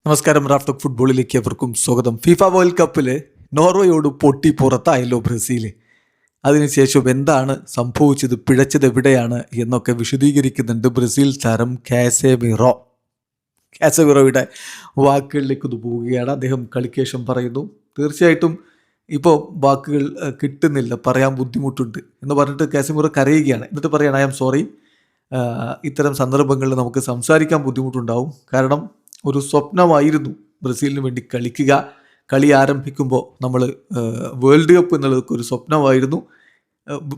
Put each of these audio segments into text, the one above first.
നമസ്കാരം. റാഫ്റ്റോക്ക് ഫുട്ബോളിലേക്ക് എവർക്കും സ്വാഗതം. ഫിഫ വേൾഡ് കപ്പിൽ നോർവേയോട് പൊട്ടി പുറത്തായല്ലോ ബ്രസീൽ. അതിനുശേഷം എന്താണ് സംഭവിച്ചത്, പിഴച്ചത് എവിടെയാണ് എന്നൊക്കെ വിശദീകരിക്കുന്നുണ്ട് ബ്രസീൽ താരം കാസമിറോയുടെ വാക്കുകളിലേക്ക് ഇത് പോവുകയാണ്. അദ്ദേഹം കളിക്കേഷം പറയുന്നു, തീർച്ചയായിട്ടും ഇപ്പോൾ വാക്കുകൾ കിട്ടുന്നില്ല, പറയാൻ ബുദ്ധിമുട്ടുണ്ട് എന്ന് പറഞ്ഞിട്ട് കാസമിറോ കരയുകയാണ്. എന്നിട്ട് പറയാണ്, ഐ ആം സോറി, ഇത്തരം സന്ദർഭങ്ങളിൽ നമുക്ക് സംസാരിക്കാൻ ബുദ്ധിമുട്ടുണ്ടാവും. കാരണം ഒരു സ്വപ്നമായിരുന്നു ബ്രസീലിന് വേണ്ടി കളിക്കുക. കളി ആരംഭിക്കുമ്പോൾ നമ്മൾ വേൾഡ് കപ്പ് എന്നുള്ളതൊക്കെ ഒരു സ്വപ്നമായിരുന്നു.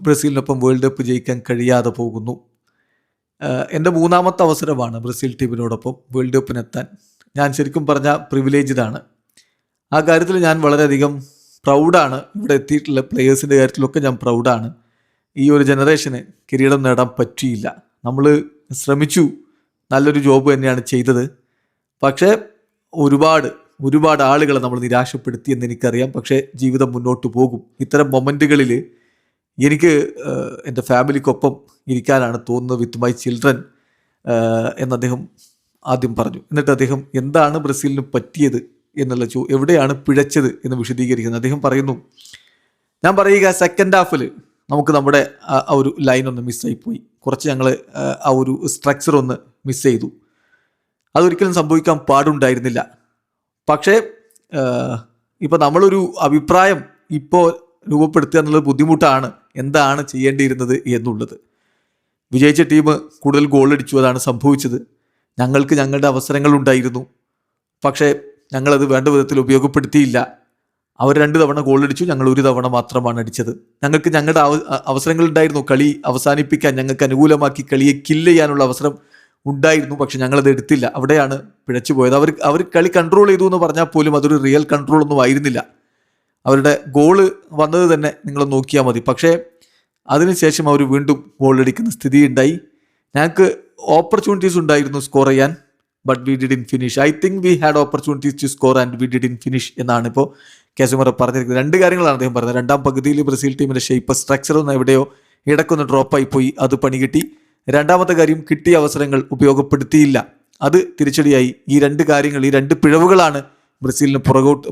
ബ്രസീലിനൊപ്പം വേൾഡ് കപ്പ് ജയിക്കാൻ കഴിയാതെ പോകുന്നു. എൻ്റെ മൂന്നാമത്തെ അവസരമാണ് ബ്രസീൽ ടീമിനോടൊപ്പം വേൾഡ് കപ്പിനെത്താൻ. ഞാൻ ശരിക്കും പറഞ്ഞാൽ പ്രിവിലേജ്ഡാണ്. ആ കാര്യത്തിൽ ഞാൻ വളരെയധികം പ്രൗഡാണ്. ഇവിടെ എത്തിയിട്ടുള്ള പ്ലെയേഴ്സിൻ്റെ കാര്യത്തിലൊക്കെ ഞാൻ പ്രൗഡാണ്. ഈ ഒരു ജനറേഷന് കിരീടം നേടാൻ പറ്റിയില്ല. നമ്മൾ ശ്രമിച്ചു, നല്ലൊരു ജോബ് തന്നെയാണ് ചെയ്തത്. പക്ഷേ ഒരുപാട് ആളുകളെ നമ്മൾ നിരാശപ്പെടുത്തിയെന്ന് എനിക്കറിയാം. പക്ഷേ ജീവിതം മുന്നോട്ട് പോകും. ഇത്തരം മൊമെൻറ്റുകളിൽ എനിക്ക് എൻ്റെ ഫാമിലിക്കൊപ്പം ഇരിക്കാനാണ് തോന്നുന്നത്, വിത്ത് മൈ ചിൽഡ്രൻ എന്ന് അദ്ദേഹം ആദ്യം പറഞ്ഞു. എന്നിട്ട് അദ്ദേഹം എന്താണ് ബ്രസീലിന് പറ്റിയത് എന്നുള്ള എവിടെയാണ് പിഴച്ചത് എന്ന് വിശദീകരിക്കുന്നത്. അദ്ദേഹം പറയുന്നു, ഞാൻ പറയുക, സെക്കൻഡ് ഹാഫിൽ നമുക്ക് നമ്മുടെ ആ ഒരു ലൈൻ ഒന്ന് മിസ്സായിപ്പോയി. കുറച്ച് ഞങ്ങൾ ആ ഒരു സ്ട്രക്ചർ ഒന്ന് മിസ് ചെയ്തു. അതൊരിക്കലും സംഭവിക്കാൻ പാടുണ്ടായിരുന്നില്ല. പക്ഷേ ഇപ്പോൾ നമ്മളൊരു അഭിപ്രായം ഇപ്പോൾ രൂപപ്പെടുത്തുക എന്നുള്ളത് ബുദ്ധിമുട്ടാണ്. എന്താണ് ചെയ്യേണ്ടിയിരുന്നത് എന്നുള്ളത്. വിജയിച്ച ടീം കൂടുതൽ ഗോൾ അടിച്ചു, അതാണ് സംഭവിച്ചത്. ഞങ്ങൾക്ക് ഞങ്ങളുടെ അവസരങ്ങളുണ്ടായിരുന്നു, പക്ഷേ ഞങ്ങളത് വേണ്ട വിധത്തിൽ ഉപയോഗപ്പെടുത്തിയില്ല. അവർ 2 തവണ ഗോൾ അടിച്ചു, ഞങ്ങൾ 1 തവണ മാത്രമാണ് അടിച്ചത്. ഞങ്ങൾക്ക് ഞങ്ങളുടെ അവസരങ്ങളുണ്ടായിരുന്നു. കളി അവസാനിപ്പിക്കാൻ, ഞങ്ങൾക്ക് അനുകൂലമാക്കി കളിയെ കില്ല് ചെയ്യാനുള്ള അവസരം ഉണ്ടായിരുന്നു, പക്ഷെ ഞങ്ങളത് എടുത്തില്ല. അവിടെയാണ് പിഴച്ചു പോയത്. അവർ കളി കൺട്രോൾ ചെയ്തു എന്ന് പറഞ്ഞാൽ പോലും അതൊരു റിയൽ കൺട്രോൾ ഒന്നും ആയിരുന്നില്ല. അവരുടെ ഗോള് വന്നത് തന്നെ നിങ്ങൾ നോക്കിയാൽ മതി. പക്ഷേ അതിനുശേഷം അവർ വീണ്ടും ഗോൾ അടിക്കുന്ന സ്ഥിതി ഉണ്ടായി. ഞങ്ങൾക്ക് ഓപ്പർച്യൂണിറ്റീസ് ഉണ്ടായിരുന്നു സ്കോർ ചെയ്യാൻ, but we didn't finish. I think we had opportunities to score and we didn't finish എന്നാണ് ഇപ്പോൾ കാസമിറോ പറഞ്ഞിരിക്കുന്നത്. 2 കാര്യങ്ങളാണ് അദ്ദേഹം പറഞ്ഞത്. രണ്ടാം പകുതിയിൽ ബ്രസീൽ ടീമിൻ്റെ ഷേപ്പ് സ്ട്രക്ചർ ഒന്ന് എവിടെയോ ഇടക്കൊന്ന് ഡ്രോപ്പായി പോയി, അത് പണി കിട്ടി. രണ്ടാമത്തെ കാര്യം, കിട്ടിയ അവസരങ്ങൾ ഉപയോഗപ്പെടുത്തിയില്ല, അത് തിരിച്ചടിയായി. ഈ 2 കാര്യങ്ങൾ, ഈ 2 പിഴവുകളാണ് ബ്രസീലിന്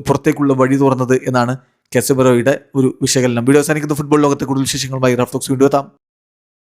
പുറത്തേക്കുള്ള വഴി തുറന്നത് എന്നാണ് കാസമിറോയുടെ ഒരു വിശകലനം. വീഡിയോ അവസാനിക്കുന്ന ഫുട്ബോൾ ലോകത്തെ കൂടുതൽ വിശേഷങ്ങളുമായി റാഫ്റ്റോക്സ് വീണ്ടും എത്താം.